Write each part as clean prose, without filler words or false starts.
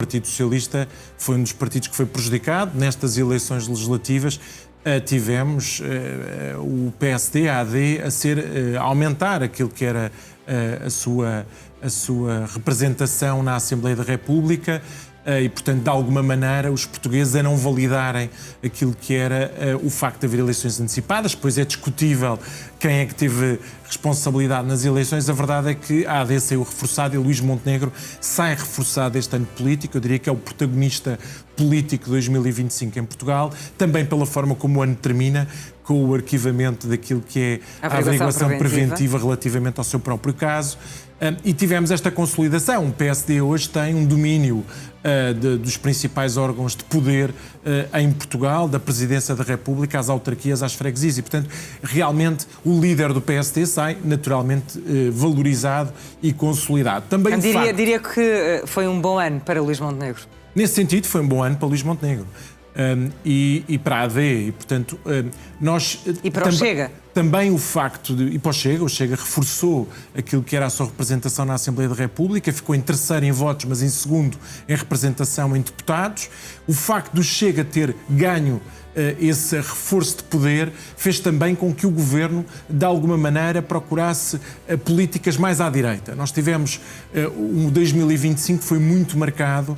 O Partido Socialista foi um dos partidos que foi prejudicado. Nestas eleições legislativas tivemos o PSD, a AD, a aumentar aquilo que era a sua representação na Assembleia da República e, portanto, de alguma maneira, os portugueses a não validarem aquilo que era o facto de haver eleições antecipadas. Pois é discutível quem é que teve responsabilidade nas eleições. A verdade é que a AD saiu reforçada e Luís Montenegro sai reforçado este ano político. Eu diria que é o protagonista político de 2025 em Portugal, também pela forma como o ano termina, com o arquivamento daquilo que é a averiguação preventiva relativamente ao seu próprio caso. E tivemos esta consolidação. O PSD hoje tem um domínio dos principais órgãos de poder em Portugal, da Presidência da República, às autarquias, às freguesias. E, portanto, realmente o líder do PSD sai naturalmente valorizado e consolidado. Também diria que foi um bom ano para Luís Montenegro. Nesse sentido, foi um bom ano para Luís Montenegro. E para a AD, e portanto nós... E para o Chega? Também o facto de... E para o Chega reforçou aquilo que era a sua representação na Assembleia da República, ficou em terceiro em votos, mas em segundo em representação em deputados. O facto do Chega ter ganho esse reforço de poder fez também com que o Governo, de alguma maneira, procurasse políticas mais à direita. Nós tivemos um 2025 que foi muito marcado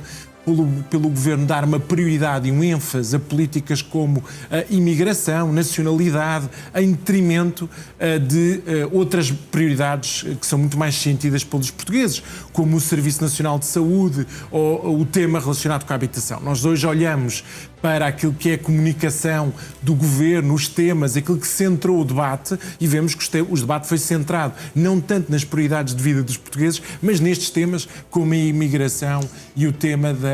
pelo Governo dar uma prioridade e um ênfase a políticas como a imigração, nacionalidade, em detrimento de outras prioridades que são muito mais sentidas pelos portugueses, como o Serviço Nacional de Saúde ou o tema relacionado com a habitação. Nós hoje olhamos para aquilo que é a comunicação do Governo, os temas, aquilo que centrou o debate, e vemos que o debate foi centrado não tanto nas prioridades de vida dos portugueses, mas nestes temas como a imigração e o tema da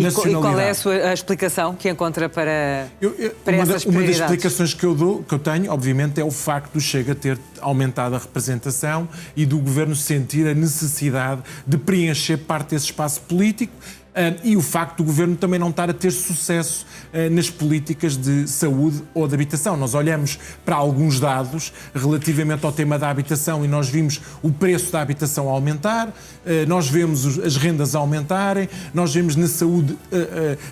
nacionalidade. E qual é a explicação que encontra para essas prioridades? Uma das explicações que eu tenho, obviamente, é o facto do Chega ter aumentado a representação e do Governo sentir a necessidade de preencher parte desse espaço político. E o facto do Governo também não estar a ter sucesso nas políticas de saúde ou de habitação. Nós olhamos para alguns dados relativamente ao tema da habitação e nós vimos o preço da habitação aumentar, nós vemos as rendas aumentarem, nós vemos na saúde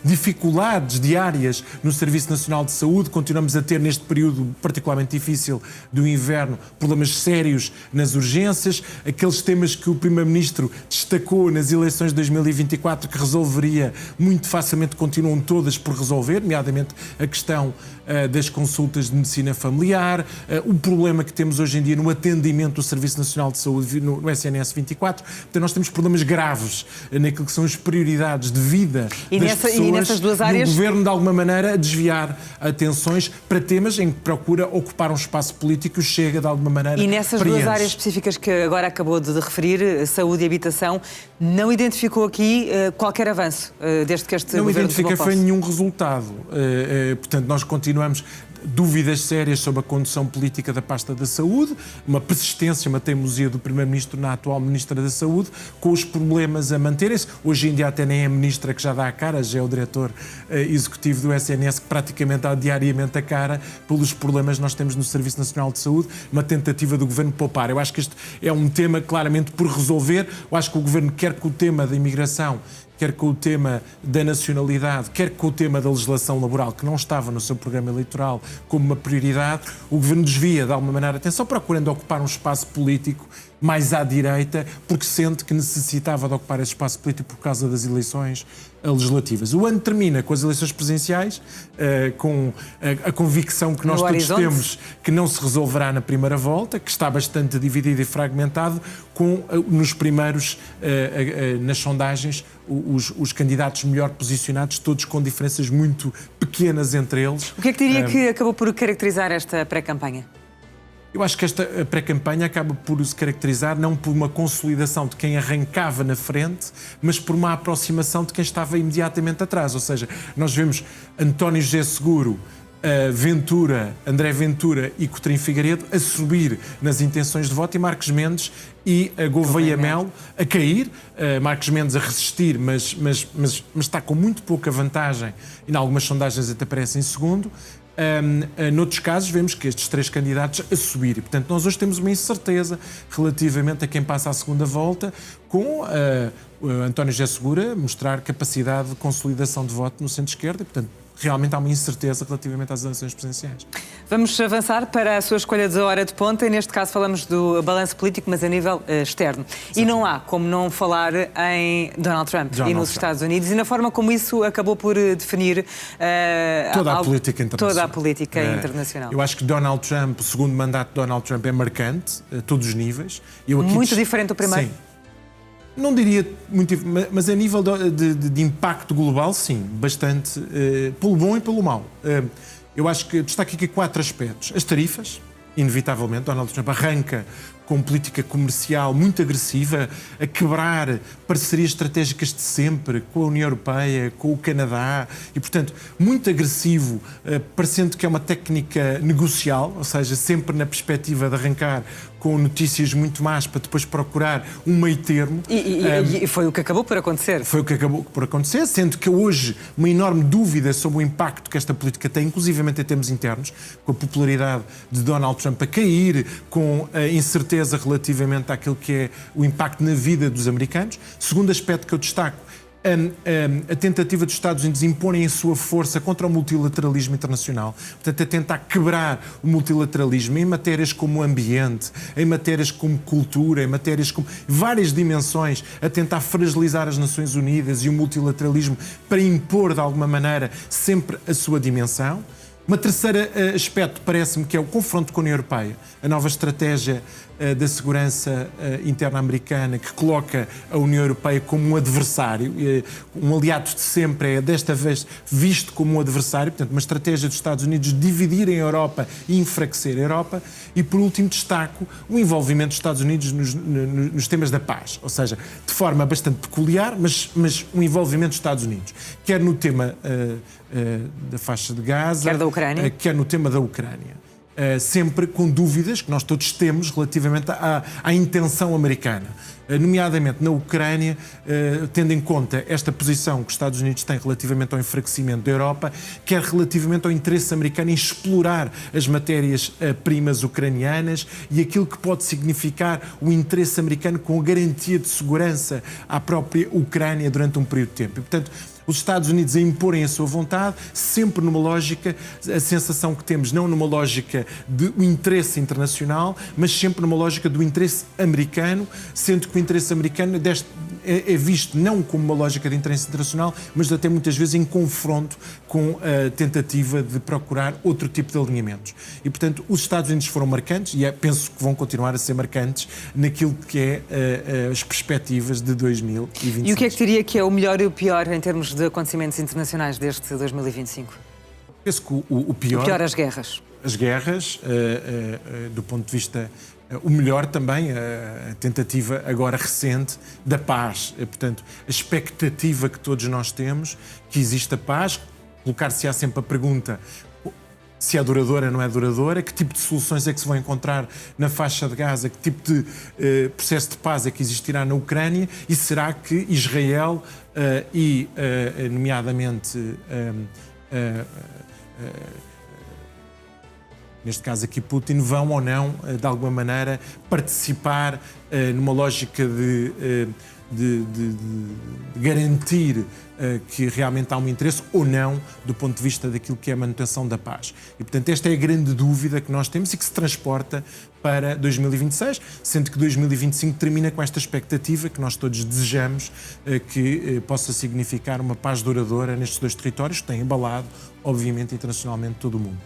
dificuldades diárias no Serviço Nacional de Saúde, continuamos a ter neste período particularmente difícil do inverno problemas sérios nas urgências, aqueles temas que o Primeiro-Ministro destacou nas eleições de 2024 que resolveria muito facilmente, continuam todas por resolver, nomeadamente a questão das consultas de medicina familiar, o problema que temos hoje em dia no atendimento do Serviço Nacional de Saúde no SNS 24. Portanto, nós temos problemas graves naquilo que são as prioridades de vida das pessoas, e nessas duas áreas... e o Governo, de alguma maneira, a desviar atenções para temas em que procura ocupar um espaço político e Chega, de alguma maneira, E nessas duas áreas específicas que agora acabou de referir, saúde e habitação, não identificou aqui qualquer avanço desde que este não Governo identifica foi nenhum resultado. Portanto, nós continuamos dúvidas sérias sobre a condução política da pasta da saúde, uma persistência, uma teimosia do Primeiro-Ministro na atual Ministra da Saúde, com os problemas a manterem-se. Hoje em dia até nem é a Ministra que já dá a cara, já é o Diretor Executivo do SNS que praticamente dá diariamente a cara pelos problemas que nós temos no Serviço Nacional de Saúde, uma tentativa do Governo poupar. Eu acho que este é um tema claramente por resolver. Eu acho que o Governo quer que o tema da imigração, quer com o tema da nacionalidade, quer com o tema da legislação laboral, que não estava no seu programa eleitoral como uma prioridade, o Governo desvia de alguma maneira a atenção, procurando ocupar um espaço político mais à direita, porque sente que necessitava de ocupar esse espaço político por causa das eleições legislativas. O ano termina com as eleições presidenciais, com a convicção que nós todos temos que não se resolverá na primeira volta, que está bastante dividido e fragmentado, nos primeiros, nas sondagens, os candidatos melhor posicionados, todos com diferenças muito pequenas entre eles. O que é que diria que acabou por caracterizar esta pré-campanha? Eu acho que esta pré-campanha acaba por se caracterizar não por uma consolidação de quem arrancava na frente, mas por uma aproximação de quem estava imediatamente atrás. Ou seja, nós vemos António José Seguro, André Ventura e Coutinho Figueiredo a subir nas intenções de voto e Marcos Mendes e Gouveia Melo a cair, Marcos Mendes a resistir, mas está com muito pouca vantagem e em algumas sondagens até aparece em segundo. Noutros casos, vemos que estes 3 candidatos a subir. E, portanto, nós hoje temos uma incerteza relativamente a quem passa à segunda volta, com António José Segura mostrar capacidade de consolidação de voto no centro-esquerda. E, portanto, realmente há uma incerteza relativamente às eleições presidenciais. Vamos avançar para a sua escolha de hora de ponta e neste caso falamos do balanço político, mas a nível externo. Sim. E não há como não falar em Donald Trump e nos Estados Unidos e na forma como isso acabou por definir toda a política internacional. Toda a política internacional. Eu acho que Donald Trump, o segundo mandato de Donald Trump é marcante a todos os níveis. Muito diferente do primeiro? Sim. Não diria muito, mas a nível de impacto global, sim, bastante, pelo bom e pelo mau. Eu acho que destaco aqui 4 aspectos. As tarifas, inevitavelmente, Donald Trump arranca com política comercial muito agressiva, a quebrar parcerias estratégicas de sempre com a União Europeia, com o Canadá, e, portanto, muito agressivo, parecendo que é uma técnica negocial, ou seja, sempre na perspectiva de arrancar com notícias muito más para depois procurar um meio termo. E foi o que acabou por acontecer. Foi o que acabou por acontecer, sendo que hoje uma enorme dúvida sobre o impacto que esta política tem, inclusivamente em termos internos, com a popularidade de Donald Trump a cair, com a incerteza relativamente àquilo que é o impacto na vida dos americanos. Segundo aspecto que eu destaco, a tentativa dos Estados Unidos imporem a sua força contra o multilateralismo internacional, portanto, a tentar quebrar o multilateralismo em matérias como o ambiente, em matérias como cultura, em matérias como várias dimensões, a tentar fragilizar as Nações Unidas e o multilateralismo para impor, de alguma maneira, sempre a sua dimensão. Uma terceira aspecto, parece-me, que é o confronto com a União Europeia, a nova estratégia da segurança interna americana que coloca a União Europeia como um adversário, um aliado de sempre é desta vez visto como um adversário, portanto uma estratégia dos Estados Unidos de dividir a Europa e enfraquecer a Europa. E por último destaco o envolvimento dos Estados Unidos nos temas da paz, ou seja, de forma bastante peculiar, mas um envolvimento dos Estados Unidos, quer no tema da faixa de Gaza, quer da Ucrânia, quer no tema da Ucrânia. Sempre com dúvidas que nós todos temos relativamente à intenção americana, nomeadamente na Ucrânia, tendo em conta esta posição que os Estados Unidos têm relativamente ao enfraquecimento da Europa, quer relativamente ao interesse americano em explorar as matérias-primas ucranianas e aquilo que pode significar o interesse americano com a garantia de segurança à própria Ucrânia durante um período de tempo. E, portanto, os Estados Unidos a imporem a sua vontade, sempre numa lógica, a sensação que temos, não numa lógica do interesse internacional, mas sempre numa lógica do interesse americano, sendo que o interesse americano é visto não como uma lógica de interesse internacional, mas até muitas vezes em confronto com a tentativa de procurar outro tipo de alinhamentos. E, portanto, os Estados Unidos foram marcantes e penso que vão continuar a ser marcantes naquilo que é as perspectivas de 2026. E o que é que diria que é o melhor e o pior em termos de acontecimentos internacionais deste 2025? Penso que o pior... as guerras. As guerras, do ponto de vista... O melhor também, a tentativa agora recente da paz. Portanto, a expectativa que todos nós temos, que existe a paz, colocar-se-á sempre a pergunta se é duradoura ou não é duradoura, que tipo de soluções é que se vão encontrar na faixa de Gaza, que tipo de processo de paz é que existirá na Ucrânia e será que Israel nomeadamente, neste caso aqui Putin, vão ou não, de alguma maneira, participar numa lógica de garantir que realmente há um interesse ou não do ponto de vista daquilo que é a manutenção da paz. E, portanto, esta é a grande dúvida que nós temos e que se transporta para 2026, sendo que 2025 termina com esta expectativa que nós todos desejamos que possa significar uma paz duradoura nestes 2 territórios que têm embalado, obviamente, internacionalmente todo o mundo.